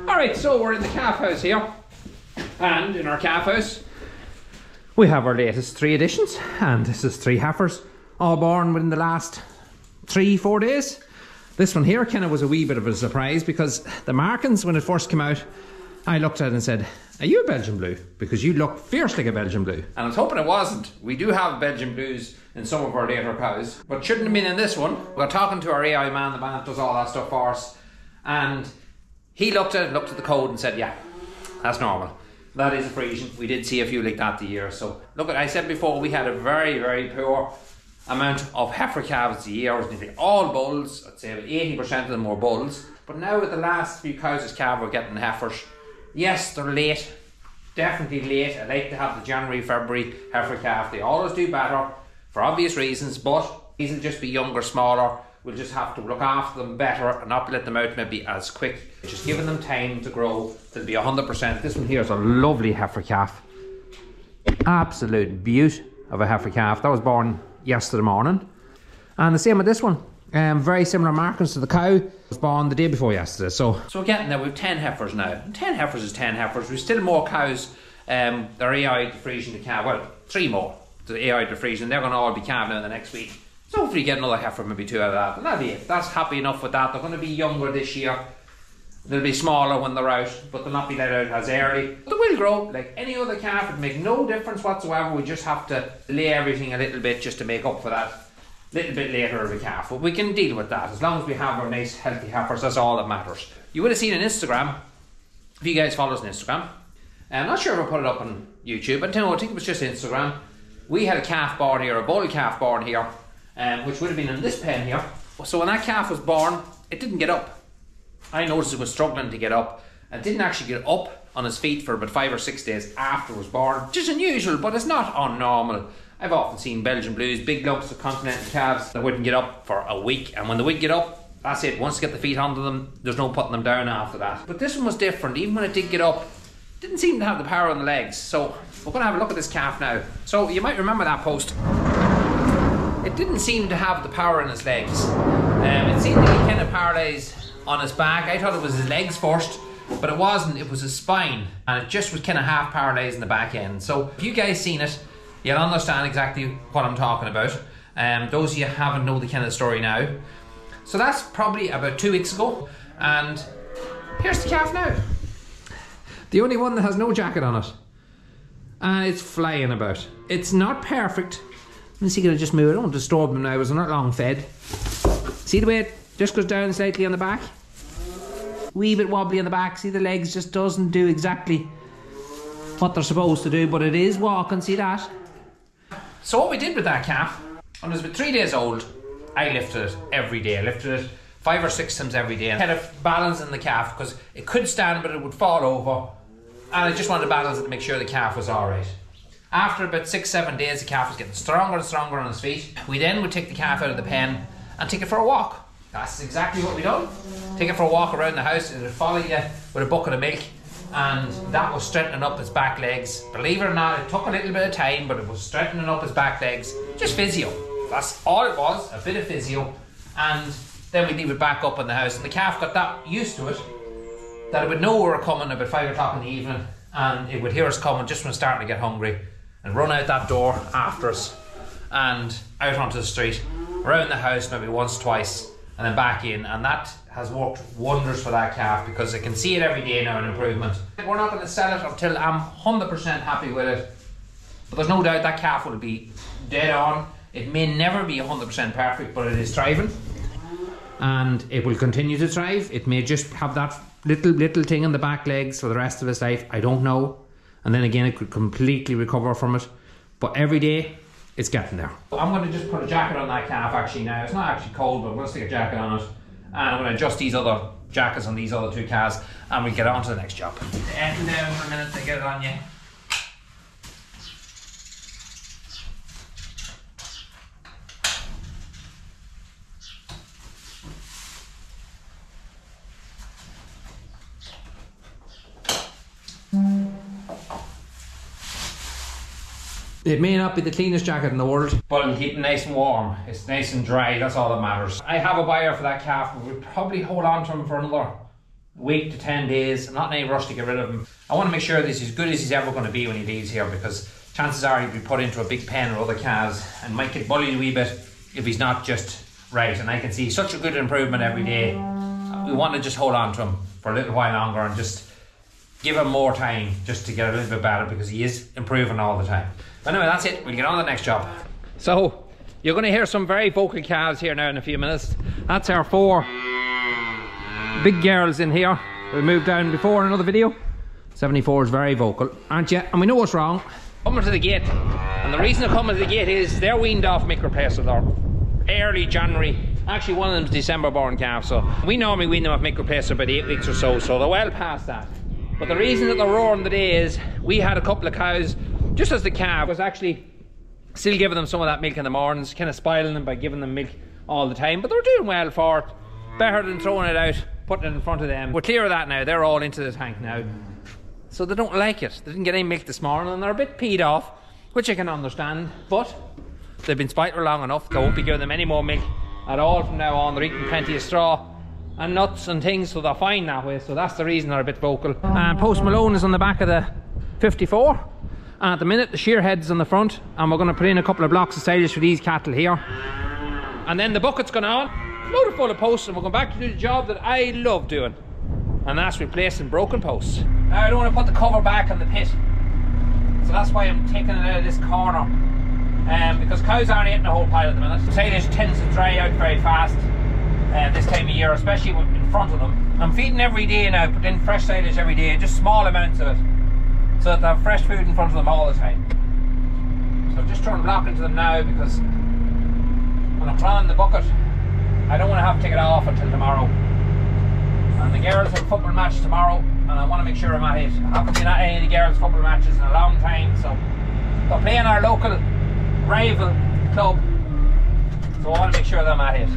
Alright, so we're in the calf house here. And in our calf house, we have our latest 3 additions. And this is 3 heifers, all born within the last 3-4 days. This one here kind of was a wee bit of a surprise because the markings, when it first came out, I looked at it and said, are you a Belgian Blue? Because you look fierce like a Belgian Blue. And I was hoping it wasn't. We do have Belgian Blues in some of our later cows, but shouldn't have been in this one. We're talking to our AI man, the man that does all that stuff for us, and he looked at it, looked at the code and said, yeah, that's normal. That is a Frisian. We did see a few like that the year. So look, I said before, we had a very, very poor amount of heifer calves the year. It was nearly all bulls. I'd say about 80% of them were bulls. But now with the last few cows as calf, we're getting heifers. Yes, they're late. Definitely late. I like to have the January, February heifer calf. They always do better for obvious reasons, but these will just be younger, smaller. We'll just have to look after them better and not let them out maybe as quick. Just giving them time to grow. They'll be 100%. This one here is a lovely heifer calf. Absolute beaut of a heifer calf. That was born yesterday morning. And the same with this one. Very similar markings to the cow. It was born the day before yesterday. So we're getting there. We've 10 heifers now. And 10 heifers is 10 heifers. We've still more cows. They're AI to Frisian to calf. Well, 3 more. The AI to Frisian. They're going to all be calf now in the next week. So hopefully get another heifer, maybe 2 out of that. And that'll be it. That's happy enough with that. They're going to be younger this year. They'll be smaller when they're out, but they'll not be let out as early. But they will grow like any other calf. It'll make no difference whatsoever. We just have to delay everything a little bit just to make up for that little bit later of a calf. But we can deal with that. As long as we have our nice healthy heifers, that's all that matters. You would have seen on Instagram, if you guys follow us on Instagram, I'm not sure if I put it up on YouTube, but I think it was just Instagram. We had a calf born here, a bull calf born here, which would have been in this pen here. So when that calf was born, it didn't get up. I noticed it was struggling to get up. It didn't actually get up on his feet for about 5 or 6 days after it was born. Which is unusual, but it's not unnormal. I've often seen Belgian Blues, big lumps of continental calves that wouldn't get up for a week. And when they would get up, that's it. Once you get the feet onto them, there's no putting them down after that. But this one was different. Even when it did get up, it didn't seem to have the power on the legs. So we're going to have a look at this calf now. So you might remember that post. It didn't seem to have the power in his legs. It seemed to be kind of paralysed on his back. I thought it was his legs first, but it wasn't. It was his spine, and it just was kind of half paralysed in the back end. So if you guys seen it, you'll understand exactly what I'm talking about. Those of you haven't know the kind of story now. So that's probably about 2 weeks ago, and here's the calf now. The only one that has no jacket on it, and it's flying about. It's not perfect. Let's see, can I just move it? I don't disturb them now because they're not long fed. See the way it just goes down slightly on the back? Wee bit wobbly on the back. See, the legs just doesn't do exactly what they're supposed to do, but it is walking, see that? So what we did with that calf, when it was about 3 days old, I lifted it every day. I lifted it 5 or 6 times every day. I had a balance in the calf because it could stand but it would fall over, and I just wanted to balance it to make sure the calf was alright. After about 6-7 days, the calf was getting stronger and stronger on his feet. We then would take the calf out of the pen and take it for a walk. That's exactly what we done. Take it for a walk around the house. It would follow you with a bucket of milk, and that was strengthening up his back legs. Believe it or not, it took a little bit of time, but it was strengthening up his back legs. Just physio. That's all it was, a bit of physio. And then we'd leave it back up in the house, and the calf got that used to it that it would know we were coming about 5 o'clock in the evening, and it would hear us coming just when it's starting to get hungry, and run out that door after us and out onto the street, around the house maybe once, twice, and then back in. And that has worked wonders for that calf because I can see it every day now, an improvement. We're not going to sell it until I'm 100% happy with it, but there's no doubt that calf will be dead on. It may never be 100% perfect, but it is thriving, and it will continue to thrive. It may just have that little thing in the back legs for the rest of its life, I don't know. And then again, it could completely recover from it, but every day it's getting there. I'm going to just put a jacket on that calf actually now. It's not actually cold, but I'm going to stick a jacket on it, and I'm going to adjust these other jackets on these other 2 calves, and we'll get on to the next job. Settle down for a minute to get it on you. It may not be the cleanest jacket in the world, but it'll keep it nice and warm. It's nice and dry, that's all that matters. I have a buyer for that calf, but we'll probably hold on to him for week to 10 days. I'm not in any rush to get rid of him. I want to make sure this is as good as he's ever going to be when he leaves here, because chances are he'll be put into a big pen with other calves and might get bullied a wee bit if he's not just right. And I can see such a good improvement every day. We want to just hold on to him for a little while longer and just give him more time just to get a little bit better, because he is improving all the time. But anyway, that's it. We'll get on to the next job. So you're going to hear some very vocal calves here now in a few minutes. That's our 4 big girls in here. We moved down before in another video. 74 is very vocal, aren't you? And we know what's wrong. Coming to the gate, and the reason they're coming to the gate is they're weaned off milk replacer. They're early January. Actually, one of them's December born calf, so we normally wean them off milk replacer about 8 weeks or so, so they're well past that. But the reason that they're roaring today is we had a couple of cows, just as the calf was actually still giving them some of that milk in the mornings, kind of spoiling them by giving them milk all the time, but they're doing well for it. Better than throwing it out, putting it in front of them. We're clear of that now. They're all into the tank now, so they don't like it. They didn't get any milk this morning and they're a bit peed off, which I can understand, but they've been spiteful long enough. They won't be giving them any more milk at all from now on. They're eating plenty of straw and nuts and things, so they're fine that way. So that's the reason they're a bit vocal. And post Malone is on the back of the 54, and at the minute the shear head's on the front, and we're going to put in a couple of blocks of silage for these cattle here, and then the bucket's gone on, loaded full of posts, and we're going back to do the job that I love doing, and that's replacing broken posts. Now I don't want to put the cover back on the pit, so that's why I'm taking it out of this corner, because cows aren't eating a whole pile at the minute. Silage tends to dry out very fast this time of year, especially in front of them. I'm feeding every day now, putting in fresh silage every day, just small amounts of it, so that they have fresh food in front of them all the time. So I'm just throwing block into them now, because when I'm planning the bucket, I don't want to have to take it off until tomorrow. And the girls have a football match tomorrow, and I want to make sure I'm at it. I haven't been at any of the girls' football matches in a long time, so they're playing our local rival club, so I want to make sure that I'm at it.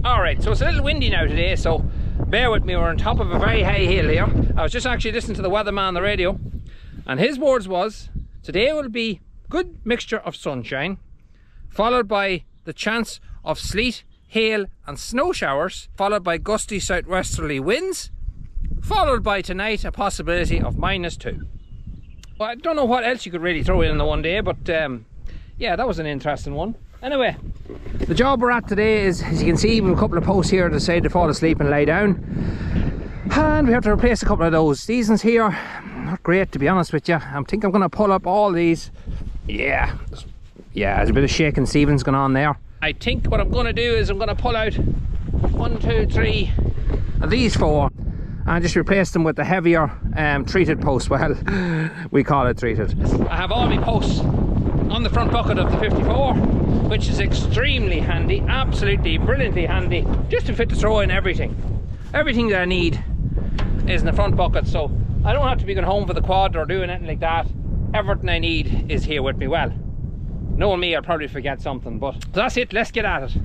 Alright, so it's a little windy now today, so bear with me. We're on top of a very high hill here. I was just actually listening to the weatherman on the radio, and his words was, today will be good mixture of sunshine, followed by the chance of sleet, hail and snow showers, followed by gusty southwesterly winds, followed by tonight a possibility of -2. Well, I don't know what else you could really throw in the one day, but yeah, that was an interesting one. Anyway, the job we're at today is, as you can see, we have a couple of posts here that decide to fall asleep and lie down, and we have to replace a couple of those. These ones here, not great to be honest with you. I think I'm going to pull up all these. Yeah, there's a bit of shaking Stevens going on there. I think what I'm going to do is I'm going to pull out 1, 2, 3 of these 4 and just replace them with the heavier treated posts. Well, we call it treated. I have all my posts on the front bucket of the 54, which is extremely handy, absolutely brilliantly handy, just to fit to throw in everything. Everything that I need is in the front bucket, so I don't have to be going home for the quad or doing anything like that. Everything I need is here with me. Well, knowing me, I'll probably forget something, but so that's it. Let's get at it.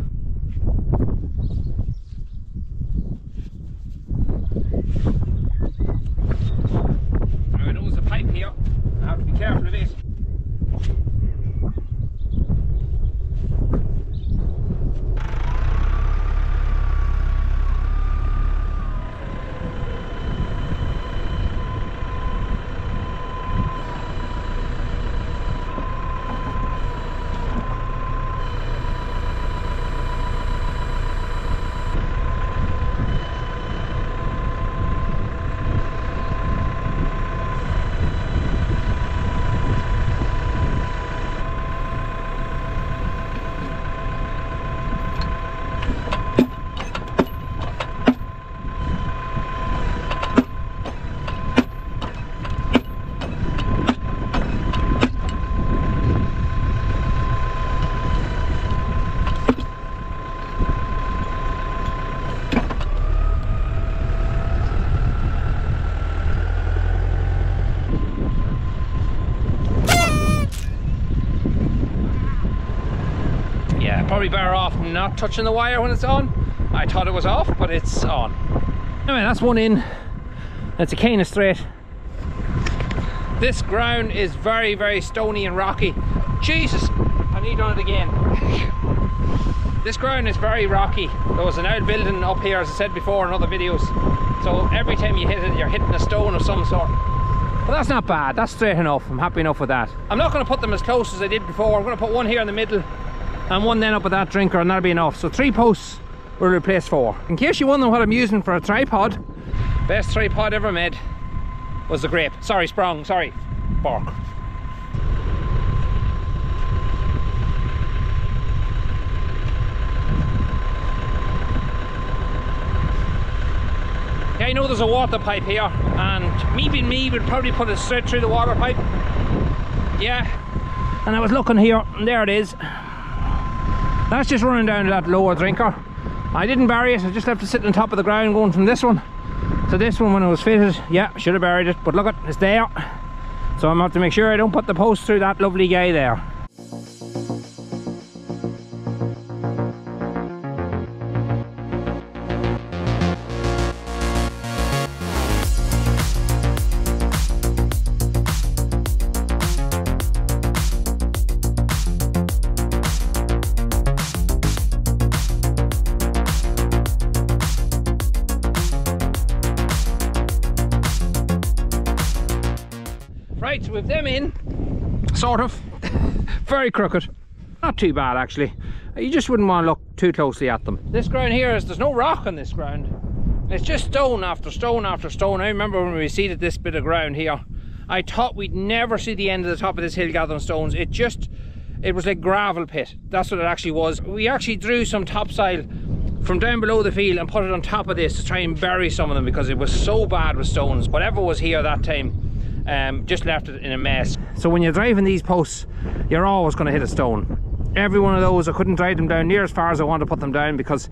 probably better off not touching the wire when it's on. I thought it was off, but it's on. Anyway, that's one in. It's a cane straight. This ground is very, very stony and rocky. Jesus, I need done it again. This ground is very rocky. There was an old building up here, as I said before in other videos. So every time you hit it, you're hitting a stone of some sort. But that's not bad, that's straight enough. I'm happy enough with that. I'm not going to put them as close as I did before. I'm going to put one here in the middle and one then up at that drinker, and that'll be enough. So 3 posts will replace 4. In case you wonder what I'm using for a tripod, best tripod ever made was the grape. Sorry, sprung, sorry, fork. Yeah, I know there's a water pipe here, and me being me would probably put it straight through the water pipe. Yeah, and I was looking here, and there it is. That's just running down to that lower drinker. I didn't bury it, I just left it sitting on top of the ground going from this one to this one when it was fitted. Yeah, should have buried it, but look at it's there. So I'm going to have to make sure I don't put the post through that lovely guy there. Right, so with them in, sort of, very crooked. Not too bad actually. You just wouldn't want to look too closely at them. This ground here is, there's no rock on this ground. It's just stone after stone after stone. I remember when we seeded this bit of ground here, I thought we'd never see the end of the top of this hill gathering stones. It was like gravel pit. That's what it actually was. We actually drew some topsoil from down below the field and put it on top of this to try and bury some of them because it was so bad with stones. Whatever was here that time, just left it in a mess. So when you're driving these posts, you're always going to hit a stone. Every one of those, I couldn't drive them down near as far as I wanted to put them down because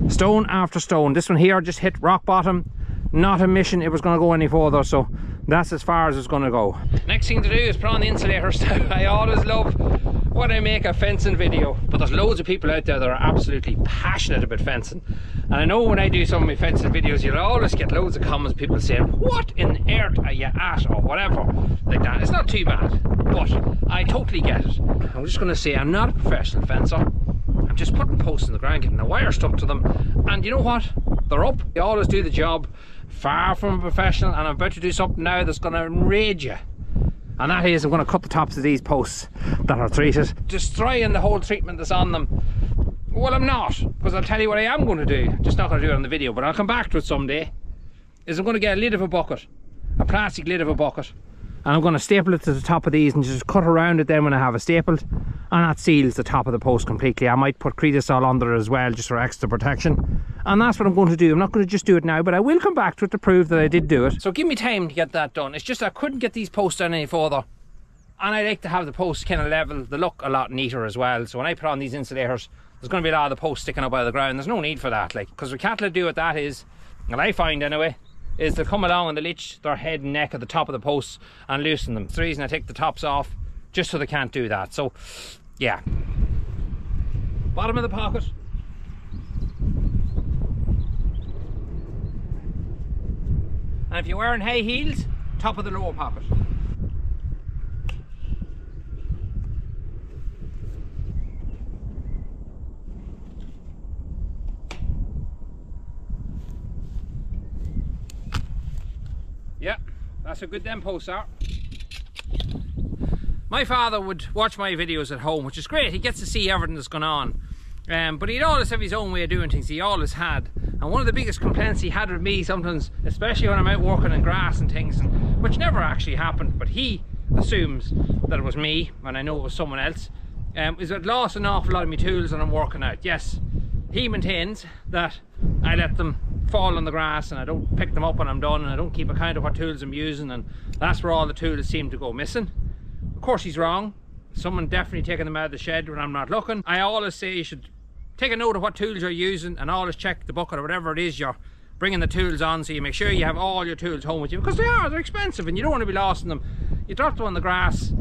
stone after stone. This one here just hit rock bottom. Not a mission it was going to go any further, so that's as far as it's going to go. Next thing to do is put on the insulators. I always love when I make a fencing video, but there's loads of people out there that are absolutely passionate about fencing, and I know when I do some of my fencing videos you'll always get loads of comments, people saying what in earth are you at, or whatever like that. It's not too bad, but I totally get it. I'm just going to say I'm not a professional fencer. I'm just putting posts in the ground, getting the wire stuck to them, and you know what, they're up. They always do the job. Far from a professional, and I'm about to do something now that's going to enrage you, and that is I'm going to cut the tops of these posts that are treated, destroying the whole treatment that's on them. Well, I'm not, because I'll tell you what I am going to do. I'm just not going to do it on the video, but I'll come back to it someday. Is I'm going to get a lid of a bucket, a plastic lid of a bucket, and I'm going to staple it to the top of these and just cut around it then when I have it stapled, and that seals the top of the post completely. I might put Creedisol under it as well just for extra protection, and that's what I'm going to do. I'm not going to just do it now, but I will come back to it to prove that I did do it. So give me time to get that done. It's just I couldn't get these posts down any further, and I like to have the posts kind of level. They look a lot neater as well, so when I put on these insulators there's going to be a lot of the posts sticking up out of the ground. There's no need for that, like, because what cattle do with that is, and I find anyway, is they'll come along and they'll itch their head and neck at the top of the posts and loosen them. It's the reason I take the tops off, just so they can't do that. So yeah, bottom of the pocket, and if you're wearing high heels, top of the lower pocket. Yeah, that's how good them posts are. My father would watch my videos at home, which is great. He gets to see everything that's going on. But he'd always have his own way of doing things. He always had. And one of the biggest complaints he had with me sometimes, especially when I'm out working in grass and things, and, which never actually happened, but he assumes that it was me when I know it was someone else, is I'd lost an awful lot of my tools when I'm working out. Yes, he maintains that I let them fall on the grass and I don't pick them up when I'm done, and I don't keep account of what tools I'm using, and that's where all the tools seem to go missing. Of course he's wrong. Someone definitely taking them out of the shed when I'm not looking. I always say you should take a note of what tools you're using and always check the bucket or whatever it is you're bringing the tools on, so you make sure you have all your tools home with you, because they're expensive and you don't want to be lost in them. You drop them on the grass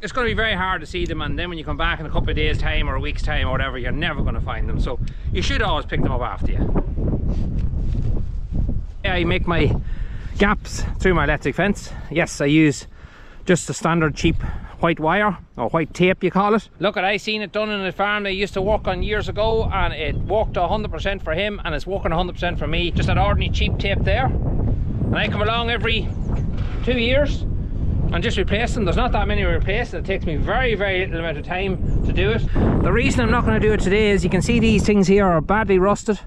it's going to be very hard to see them, and then when you come back in a couple of days time or a week's time or whatever, you're never going to find them. So you should always pick them up after you. I make my gaps through my electric fence. Yes, I use just the standard cheap white wire, or white tape you call it. Look, I seen it done in a farm they used to work on years ago, and it worked 100% for him, and it's working 100% for me. Just that ordinary cheap tape there, and I come along every 2 years and just replace them. There's not that many to replace. It takes me very little amount of time to do it. The reason I'm not going to do it today is you can see these things here are badly rusted,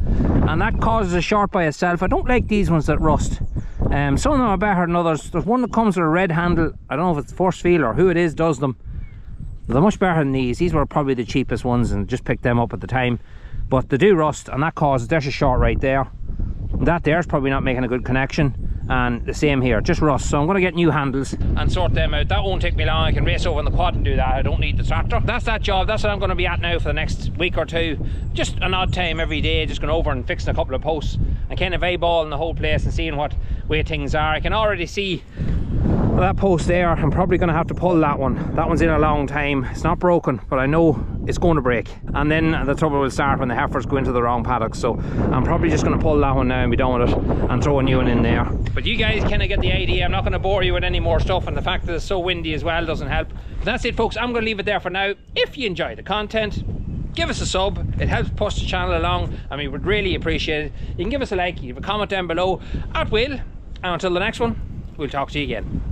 and that causes a short by itself. I don't like these ones that rust. Some of them are better than others. There's one that comes with a red handle. I don't know if it's Force Feel or who it is does them. They're much better than these. These were probably the cheapest ones, and just picked them up at the time. But they do rust, and that causes, there's a short right there. That there's probably not making a good connection, and the same here, just rust. So I'm going to get new handles and sort them out. That won't take me long. I can race over in the quad and do that. I don't need the tractor. That's that job. That's what I'm going to be at now for the next week or two. Just an odd time every day, just going over and fixing a couple of posts and kind of eyeballing the whole place and seeing what way things are. I can already see that post there. I'm probably going to have to pull that one. That one's in a long time. It's not broken, but I know it's going to break, and then the trouble will start when the heifers go into the wrong paddocks. So I'm probably just going to pull that one now and be done with it, and throw a new one in there. But you guys kind of get the idea. I'm not going to bore you with any more stuff, and the fact that it's so windy as well doesn't help. But that's it, folks. I'm going to leave it there for now. If you enjoy the content, give us a sub. It helps push the channel along, and we would really appreciate it. You can give us a like, you have a comment down below at will, and until the next one, we'll talk to you again.